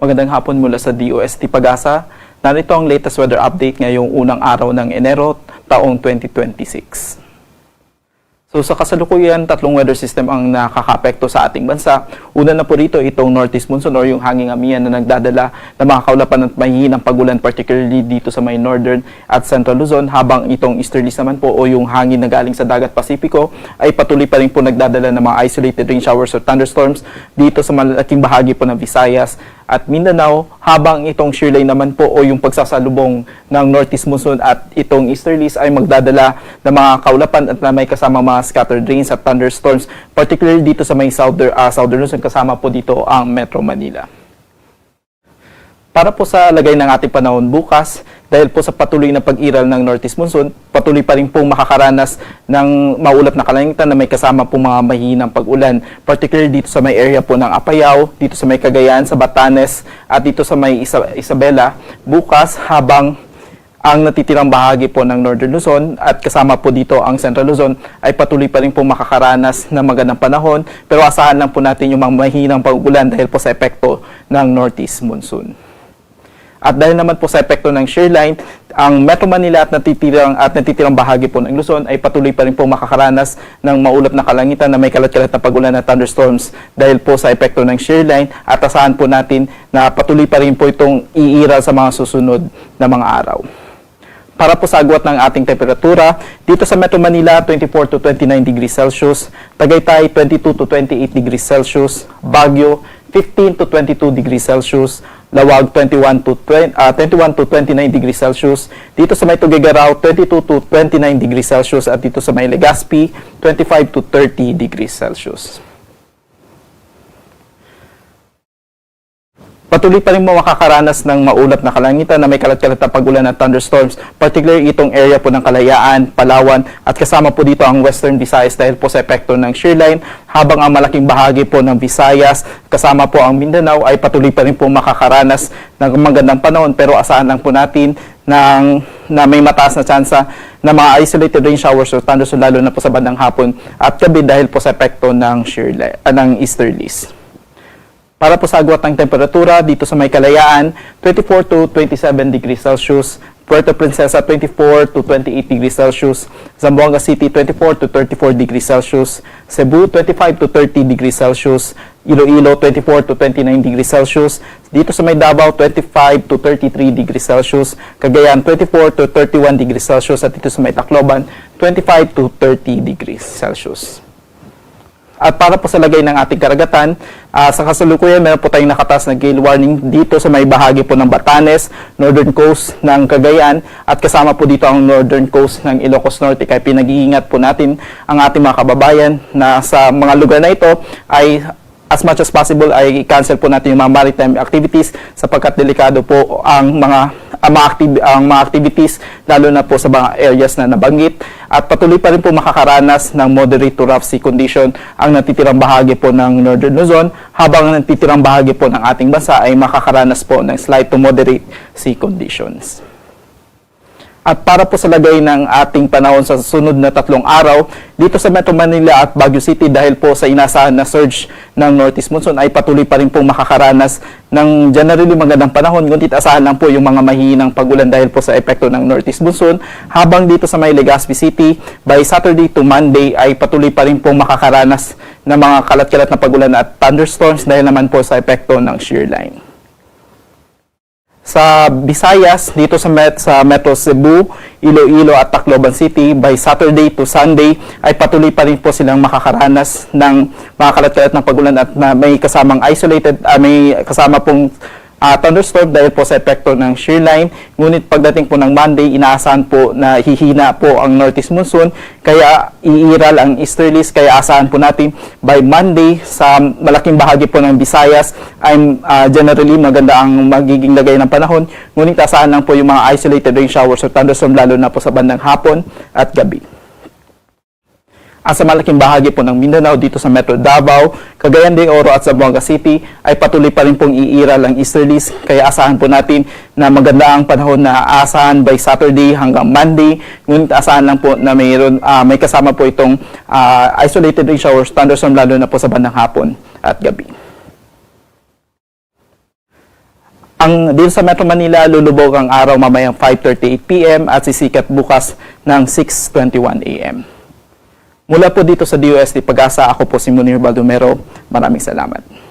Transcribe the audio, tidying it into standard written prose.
Magandang hapon mula sa DOST Pag-asa. Narito ang latest weather update ngayong unang araw ng Enero, taong 2026. So sa kasalukuyan, tatlong weather system ang nakakapekto sa ating bansa. Una na po rito itong northeast monsoon o yung hanging amihan na nagdadala ng mga kaulapan at mahihinang pagulan, particularly dito sa may northern at central Luzon, habang itong easterlies naman po o yung hangin na galing sa dagat Pasipiko ay patuloy pa rin po nagdadala ng mga isolated rain showers or thunderstorms dito sa malaking bahagi po ng Visayas at Mindanao, habang itong shear line naman po o yung pagsasalubong ng northeast monsoon at itong easterlies ay magdadala ng mga kaulapan at na may kasama mga scattered rains at thunderstorms, particularly dito sa may southern Luzon, kasama po dito ang Metro Manila. Para po sa lagay ng ating panahon bukas, dahil po sa patuloy na pag-iral ng northeast monsoon, patuloy pa rin pong makakaranas ng maulap na kalangitan na may kasama pong mga mahihinang pag-ulan, particularly dito sa may area po ng Apayao, dito sa may Cagayan, sa Batanes, at dito sa may Isabela bukas, habang ang natitirang bahagi po ng Northern Luzon at kasama po dito ang Central Luzon ay patuloy pa rin po makakaranas ng magandang panahon, pero asahan lang po natin yung mga mahihinang pag-ulan dahil po sa epekto ng northeast monsoon. At dahil naman po sa epekto ng shear line, ang Metro Manila at natitirang bahagi po ng Luzon ay patuloy pa rin po makakaranas ng maulap na kalangitan na may kalat-kalat na pag-ulan at thunderstorms dahil po sa epekto ng shear line, at asahan po natin na patuloy pa rin po itong iiral sa mga susunod na mga araw. Para po sa agwat ng ating temperatura, dito sa Metro Manila, 24 to 29 degrees Celsius, Tagaytay, 22 to 28 degrees Celsius, Baguio, 15 to 22 degrees Celsius, Lawag, 21 to 29 degrees Celsius, dito sa may Tuguegarao, 22 to 29 degrees Celsius, at dito sa may Legazpi, 25 to 30 degrees Celsius. Patuloy pa rin mo makakaranas ng maulap na kalangitan na may kalat-kalat na pag-ulan at thunderstorms, particularly itong area po ng Kalayaan, Palawan, at kasama po dito ang Western Visayas dahil po sa epekto ng shear line, habang ang malaking bahagi po ng Visayas, kasama po ang Mindanao, ay patuloy pa rin po makakaranas ng magandang panahon, pero asahan lang po natin na may mataas na tsansa na mga isolated rain showers or thunderstorms lalo na po sa bandang hapon at gabi dahil po sa epekto ng ng easterlies. Para po sa agwat ng temperatura, dito sa may Kalayaan, 24 to 27 degrees Celsius, Puerto Princesa, 24 to 28 degrees Celsius, Zamboanga City, 24 to 34 degrees Celsius, Cebu, 25 to 30 degrees Celsius, Iloilo, 24 to 29 degrees Celsius, dito sa may Davao, 25 to 33 degrees Celsius, Cagayan, 24 to 31 degrees Celsius, at dito sa may Tacloban, 25 to 30 degrees Celsius. At para po sa lagay ng ating karagatan, sa kasalukuyan meron po tayong nakataas na gale warning dito sa may bahagi po ng Batanes, northern coast ng Cagayan, at kasama po dito ang northern coast ng Ilocos Norte. Kaya pinag-iingat po natin ang ating mga kababayan na sa mga lugar na ito ay as much as possible ay cancel po natin yung mga maritime activities sapagkat delikado po ang mga activities lalo na po sa mga areas na nabanggit, at patuloy pa rin po makakaranas ng moderate to rough sea condition ang natitirang bahagi po ng Northern Luzon, habang ang natitirang bahagi po ng ating bansa ay makakaranas po ng slight to moderate sea conditions. At para po sa lagay ng ating panahon sa susunod na 3 araw, dito sa Metro Manila at Baguio City, dahil po sa inasahan na surge ng northeast monsoon ay patuloy pa rin pong makakaranas ng generally magandang panahon, ngunit asahan lang po yung mga mahihinang pag-ulan dahil po sa epekto ng northeast monsoon, habang dito sa may Legazpi City, by Saturday to Monday ay patuloy pa rin pong makakaranas ng mga kalat-kalat na pag-ulan at thunderstorms dahil naman po sa epekto ng shear line. Sa Visayas, dito sa Metro Cebu, Iloilo at Tacloban City, by Saturday to Sunday ay patuloy pa rin po silang makakaranas ng mga kalat-kalat na pag-ulan at may kasamang may kasama pong thunderstorm dahil po sa epekto ng shear line. Ngunit pagdating po ng Monday, inaasahan po na hihina po ang northeast monsoon, kaya iiral ang easterlies, kaya asahan po natin by Monday sa malaking bahagi po ng Visayas ay generally maganda ang magiging lagay ng panahon, ngunit asahan lang po yung mga isolated rain showers o thunderstorm lalo na po sa bandang hapon at gabi. Sa malaking bahagi po ng Mindanao, dito sa Metro Davao, Cagayan de Oro at Zamboanga City ay patuloy pa rin pong iiral ang easterlies, kaya asahan po natin na maganda ang panahon na aasahan by Saturday hanggang Monday, ngunit asahan lang po na may kasama po itong isolated rain showers, thunderstorm lalo na po sa bandang hapon at gabi. Dito sa Metro Manila, lulubog ang araw mamayang 5:38 p.m. at sisikat bukas ng 6:21 a.m. Mula po dito sa DOST Pag-asa, ako po si Munir Baldomero. Maraming salamat.